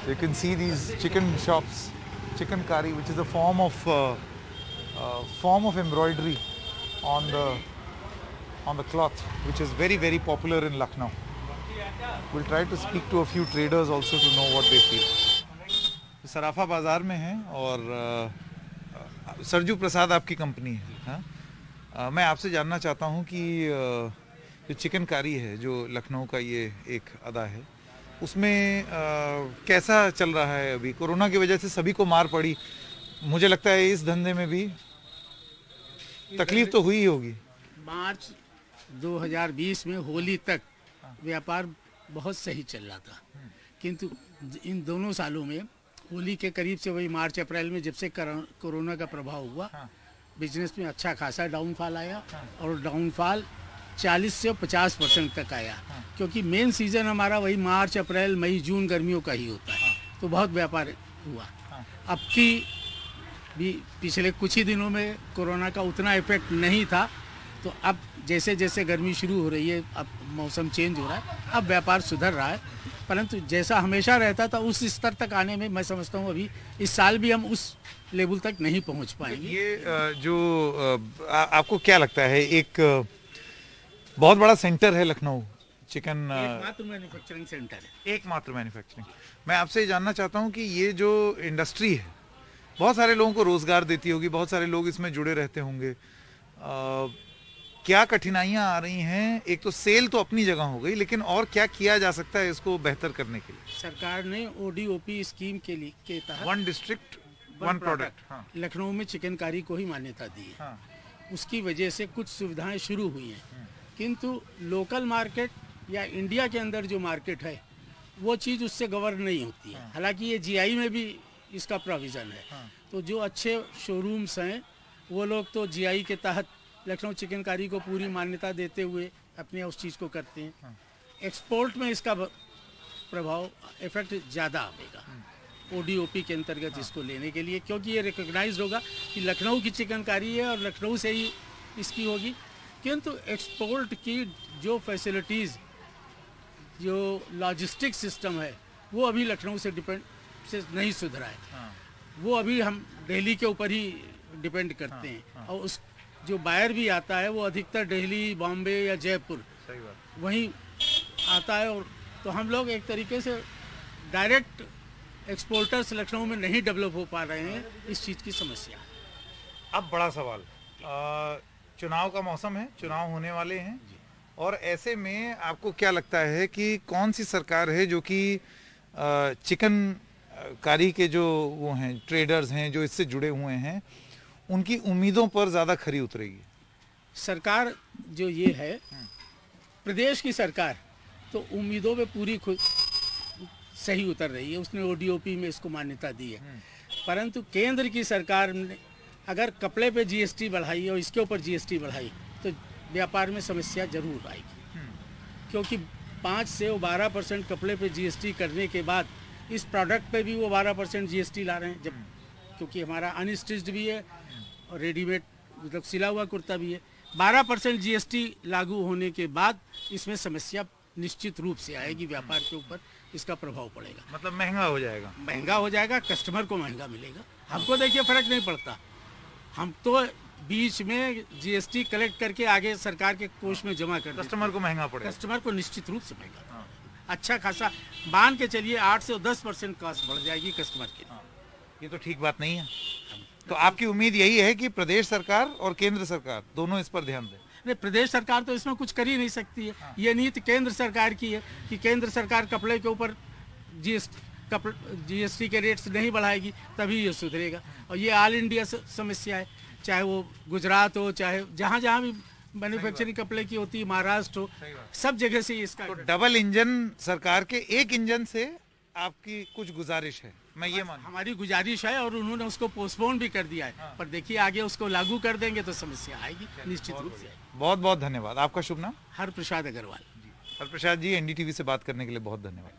You can see these chicken shops, chicken curry, which is a form of embroidery on the cloth, which is very popular in Lucknow. We'll try to speak to a few traders also to know what they feel. सराफा बाज़ार में हैं और सरजू प्रसाद आपकी company है, हाँ? मैं आपसे जानना चाहता हूँ कि जो चिकन कारी है, जो लखनऊ का ये एक अदा है, उसमें कैसा चल रहा है अभी? कोरोना की वजह से सभी को मार पड़ी, मुझे लगता है इस धंधे में भी तकलीफ तो हुई ही होगी। मार्च 2020 में होली तक व्यापार बहुत सही चल रहा था, किंतु इन दोनों सालों में होली के करीब से वही मार्च अप्रैल में जब से कोरोना का प्रभाव हुआ, बिजनेस में अच्छा खासा डाउनफॉल आया और डाउनफॉल 40 से 50% तक आया, क्योंकि मेन सीजन हमारा वही मार्च अप्रैल मई जून गर्मियों का ही होता है, तो बहुत व्यापार हुआ। अब की भी पिछले कुछ ही दिनों में कोरोना का उतना इफेक्ट नहीं था, तो अब जैसे जैसे गर्मी शुरू हो रही है, अब मौसम चेंज हो रहा है, अब व्यापार सुधर रहा है, परंतु जैसा हमेशा रहता था उस स्तर तक आने में मैं समझता हूँ अभी इस साल भी हम उस लेवल तक नहीं पहुँच पाएंगे। ये जो आपको क्या लगता है, एक बहुत बड़ा सेंटर है लखनऊ, चिकन एकमात्र मैन्युफैक्चरिंग सेंटर है, एकमात्र मैन्युफैक्चरिंग। मैं आपसे जानना चाहता हूँ कि ये जो इंडस्ट्री है बहुत सारे लोगों को रोजगार देती होगी, बहुत सारे लोग इसमें जुड़े रहते होंगे, क्या कठिनाइयां आ रही हैं? एक तो सेल तो अपनी जगह हो गई, लेकिन और क्या किया जा सकता है इसको बेहतर करने के लिए? सरकार ने ODOP स्कीम के तहत one district one product, Lucknow में चिकनकारी को ही मान्यता दी है। उसकी वजह से कुछ सुविधाएं शुरू हुई हैं, किंतु लोकल मार्केट या इंडिया के अंदर जो मार्केट है वो चीज़ उससे गवर्न नहीं होती है। हालांकि ये GI में भी इसका प्रोविज़न है, तो जो अच्छे शोरूम्स हैं वो लोग तो GI के तहत लखनऊ चिकनकारी को पूरी मान्यता देते हुए अपने उस चीज़ को करते हैं। एक्सपोर्ट में इसका प्रभाव इफेक्ट ज़्यादा आएगा ODOP के अंतर्गत इसको लेने के लिए, क्योंकि ये रिकॉग्नाइज्ड होगा कि लखनऊ की चिकनकारी है और लखनऊ से ही इसकी होगी। किंतु एक्सपोर्ट की जो फैसिलिटीज़, जो लॉजिस्टिक सिस्टम है, वो अभी लखनऊ से नहीं सुधरा है। वो अभी हम दिल्ली के ऊपर ही डिपेंड करते हैं, और उस जो बायर भी आता है वो अधिकतर दिल्ली, बॉम्बे या जयपुर वहीं आता है, और तो हम लोग एक तरीके से डायरेक्ट एक्सपोर्टर्स लखनऊ में नहीं डेवलप हो पा रहे हैं, इस चीज़ की समस्या। अब बड़ा सवाल, चुनाव का मौसम है, चुनाव होने वाले हैं, और ऐसे में आपको क्या लगता है कि कौन सी सरकार है जो कि चिकन कारी के जो वो हैं ट्रेडर्स हैं, जो इससे जुड़े हुए हैं, उनकी उम्मीदों पर ज़्यादा खरी उतरेगी? सरकार जो ये है प्रदेश की सरकार, तो उम्मीदों पे पूरी खुद सही उतर रही है। उसने ODOP में इसको मान्यता दी है, परंतु केंद्र की सरकार ने अगर कपड़े पे GST बढ़ाई और इसके ऊपर GST बढ़ाई तो व्यापार में समस्या जरूर आएगी, क्योंकि 5 से 12% कपड़े पे GST करने के बाद इस प्रोडक्ट पे भी वो 12% GST ला रहे हैं, जब क्योंकि हमारा अनस्टिच्ड भी है और रेडीमेड मतलब सिला हुआ कुर्ता भी है। 12% GST लागू होने के बाद इसमें समस्या निश्चित रूप से आएगी, व्यापार के ऊपर इसका प्रभाव पड़ेगा। मतलब महंगा हो जाएगा? महंगा हो जाएगा, कस्टमर को महंगा मिलेगा। हमको देखिए फर्क नहीं पड़ता, हम तो बीच में GST कलेक्ट करके आगे सरकार के कोष में जमा कर, कस्टमर को महंगा पड़ेगा। कस्टमर को निश्चित रूप से महंगा, अच्छा खासा मान के चलिए 8 से 10% कॉस्ट बढ़ जाएगी कस्टमर के लिए। ये तो ठीक बात नहीं है। तो आपकी उम्मीद यही है कि प्रदेश सरकार और केंद्र सरकार दोनों इस पर ध्यान दें? नहीं, प्रदेश सरकार तो इसमें कुछ कर ही नहीं सकती है। ये नीति केंद्र सरकार की है कि केंद्र सरकार कपड़े के ऊपर GST के रेट्स नहीं बढ़ाएगी, तभी ये सुधरेगा। और ये ऑल इंडिया समस्या है, चाहे वो गुजरात हो, चाहे जहाँ जहाँ भी मैन्युफैक्चरिंग कपड़े की होती है, महाराष्ट्र हो, सब जगह से इसका। तो डबल इंजन सरकार के एक इंजन से आपकी कुछ गुजारिश है? मैं ये मान, हमारी गुजारिश है, और उन्होंने उसको पोस्टपोन भी कर दिया है, पर देखिए आगे उसको लागू कर देंगे तो समस्या आएगी निश्चित रूप से। बहुत बहुत धन्यवाद। आपका शुभ नाम? हर प्रसाद अग्रवाल। हर प्रसाद जी, NDTV से बात करने के लिए बहुत धन्यवाद।